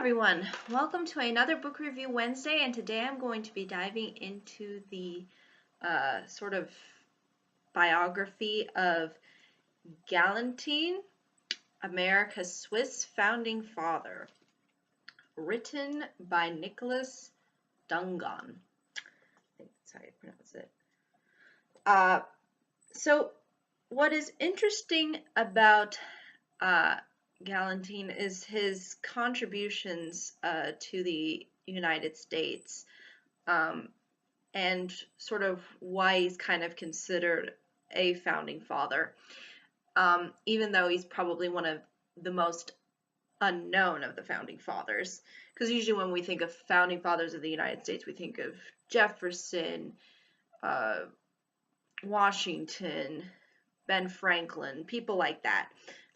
everyone, welcome to another book review Wednesday, and today I'm going to be diving into the sort of biography of Gallatin, America's Swiss founding father, written by Nicholas Dungon. I think that's how you pronounce it. So what is interesting about Gallatin is his contributions to the United States, and sort of why he's kind of considered a founding father, even though he's probably one of the most unknown of the founding fathers. Because usually when we think of founding fathers of the United States, we think of Jefferson, Washington, Ben Franklin, people like that.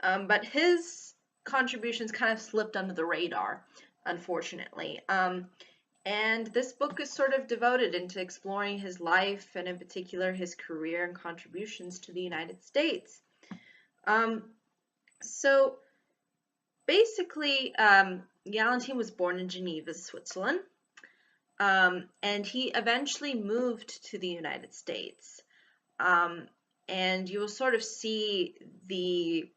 But his contributions kind of slipped under the radar, unfortunately. And this book is sort of devoted into exploring his life, and in particular his career and contributions to the United States. So basically, Gallatin was born in Geneva, Switzerland, and he eventually moved to the United States. And you will sort of see the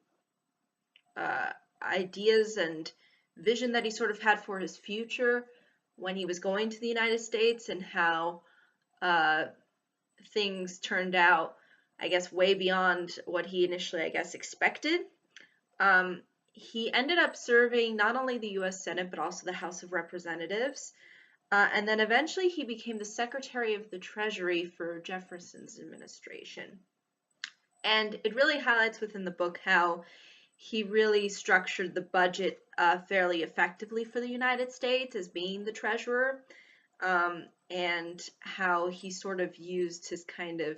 ideas and vision that he sort of had for his future when he was going to the United States, and how things turned out, I guess, way beyond what he initially, I guess, expected. He ended up serving not only the U.S. Senate, but also the House of Representatives. And then eventually he became the Secretary of the Treasury for Jefferson's administration. And it really highlights within the book how he really structured the budget fairly effectively for the United States as being the treasurer, and how he sort of used his kind of,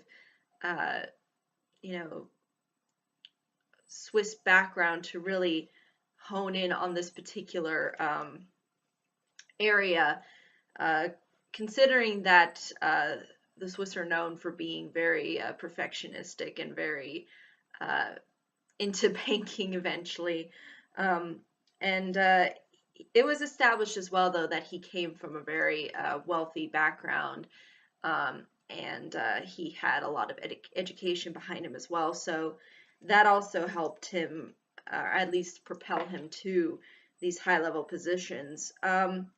Swiss background to really hone in on this particular area, considering that the Swiss are known for being very perfectionistic and very into banking eventually. It was established as well, though, that he came from a very wealthy background, and he had a lot of education behind him as well. So that also helped him, or at least propel him to these high-level positions. And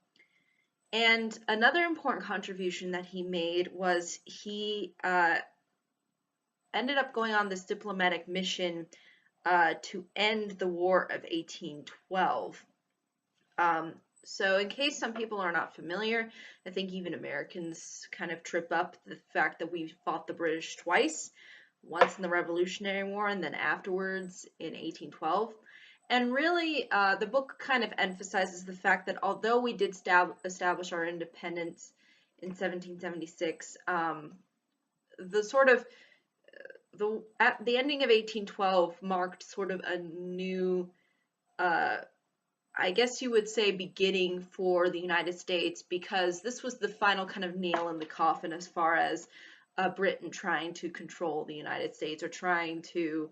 another important contribution that he made was he ended up going on this diplomatic mission to end the War of 1812. So in case some people are not familiar, I think even Americans kind of trip up the fact that we fought the British twice, once in the Revolutionary War and then afterwards in 1812. And really, the book kind of emphasizes the fact that although we did establish our independence in 1776, at the ending of 1812 marked sort of a new, I guess you would say, beginning for the United States, because this was the final kind of nail in the coffin as far as Britain trying to control the United States, or trying to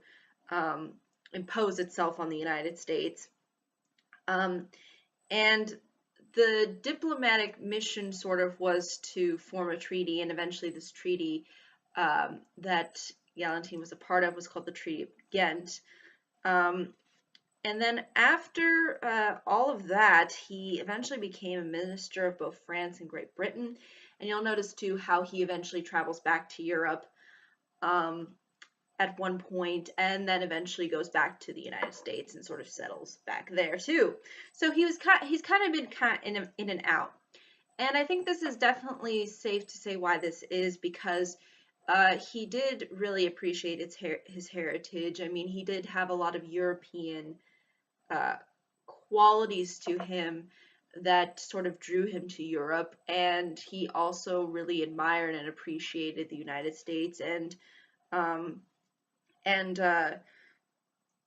impose itself on the United States. And the diplomatic mission sort of was to form a treaty, and eventually this treaty that Gallatin was a part of was called the Treaty of Ghent. And then after all of that, he eventually became a minister of both France and Great Britain. And you'll notice too how he eventually travels back to Europe at one point, and then eventually goes back to the United States and sort of settles back there too. So he's kind of been in and out. And I think this is definitely safe to say why this is, because he did really appreciate his heritage. I mean, he did have a lot of European qualities to him that sort of drew him to Europe, and he also really admired and appreciated the United States, and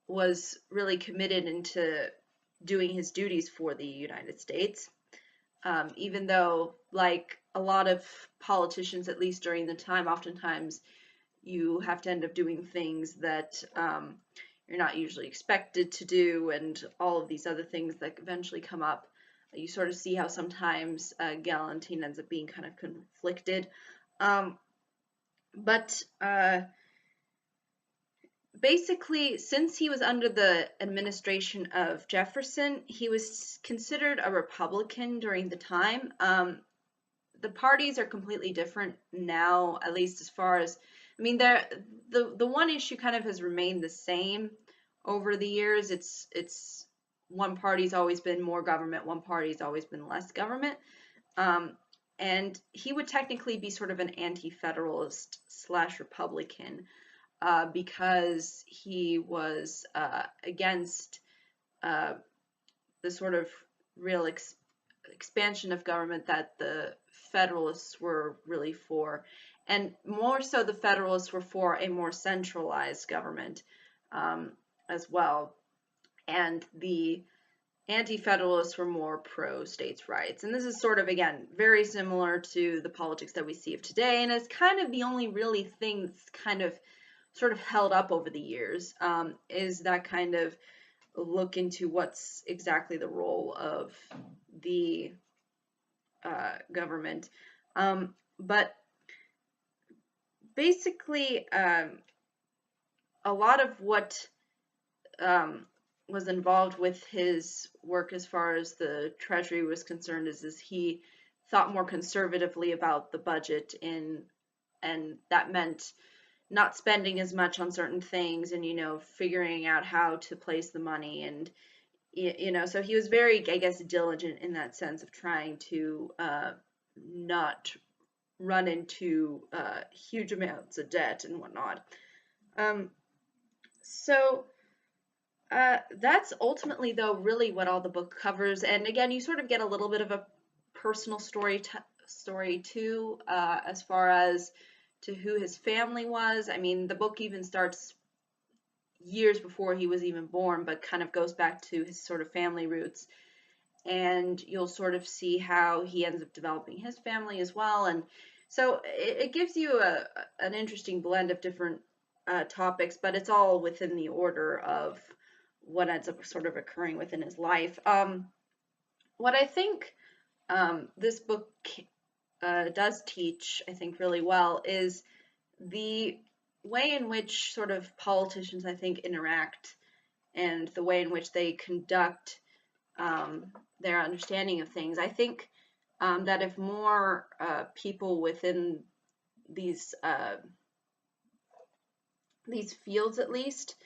was really committed into doing his duties for the United States. Even though, like a lot of politicians, at least during the time, oftentimes you have to end up doing things that you're not usually expected to do, and all of these other things that eventually come up you sort of see how sometimes Gallatin ends up being kind of conflicted. Um, but basically, since he was under the administration of Jefferson, he was considered a Republican during the time. The parties are completely different now, at least as far as, I mean, the one issue kind of has remained the same over the years. It's one party's always been more government, one party's always been less government. Um, and he would technically be sort of an anti-federalist slash Republican, because he was against uh, the sort of real expansion of government that the Federalists were really for. And more so, the Federalists were for a more centralized government um, as well. And the Anti-Federalists were more pro-states' rights. And this is sort of, again, very similar to the politics that we see of today. And it's kind of the only really thing that's kind of sort of held up over the years, is that kind of look into what's exactly the role of the government. But basically, a lot of what was involved with his work as far as the Treasury was concerned is he thought more conservatively about the budget, and that meant not spending as much on certain things, and figuring out how to place the money, and so he was very, I guess, diligent in that sense of trying to not run into huge amounts of debt and whatnot. So that's ultimately, though, really what all the book covers. And again, you sort of get a little bit of a personal story too, as far as to who his family was. I mean, the book even starts years before he was even born, but kind of goes back to his sort of family roots. And you'll sort of see how he ends up developing his family as well. And so it gives you an interesting blend of different topics, but it's all within the order of what ends up sort of occurring within his life. What I think this book does teach, I think, really well is the way in which sort of politicians, I think, interact, and the way in which they conduct their understanding of things. I think that if more people within these fields, at least,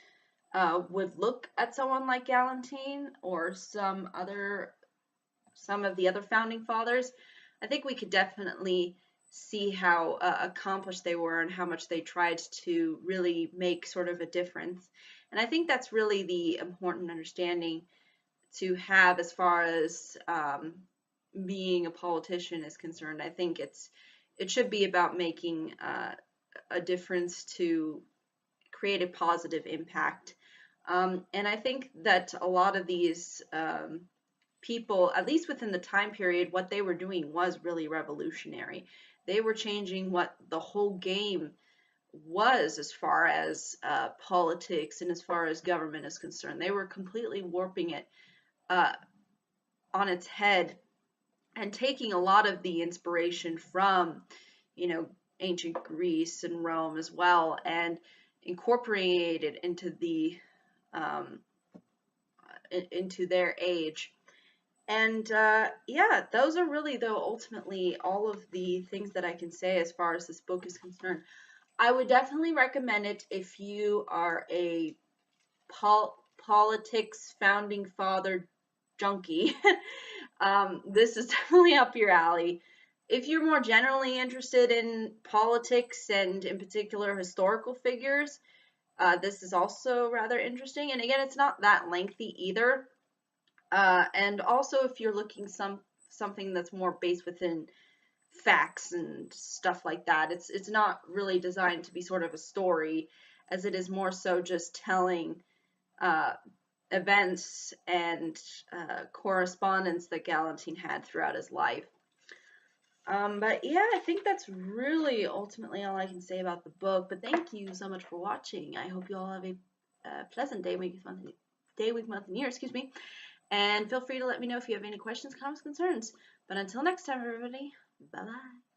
would look at someone like Gallatin or some of the other founding fathers, I think we could definitely see how accomplished they were and how much they tried to really make sort of a difference. And I think that's really the important understanding to have as far as being a politician is concerned. I think it should be about making a difference to create a positive impact. And I think that a lot of these people, at least within the time period, what they were doing was really revolutionary. They were changing what the whole game was as far as politics and as far as government is concerned. They were completely warping it on its head and taking a lot of the inspiration from, ancient Greece and Rome as well, and incorporated into into their age. And yeah, those are really, though, ultimately all of the things that I can say as far as this book is concerned. I would definitely recommend it if you are a politics founding father junkie. This is definitely up your alley. If you're more generally interested in politics and in particular historical figures, this is also rather interesting. And again, it's not that lengthy either. And also, if you're looking something that's more based within facts and stuff like that, it's not really designed to be sort of a story, as it is more so just telling events and correspondence that Gallatin had throughout his life. But yeah, I think that's really ultimately all I can say about the book. But thank you so much for watching. I hope you all have a pleasant day, week, month, and year. Excuse me. And feel free to let me know if you have any questions, comments, concerns. But until next time, everybody, bye-bye.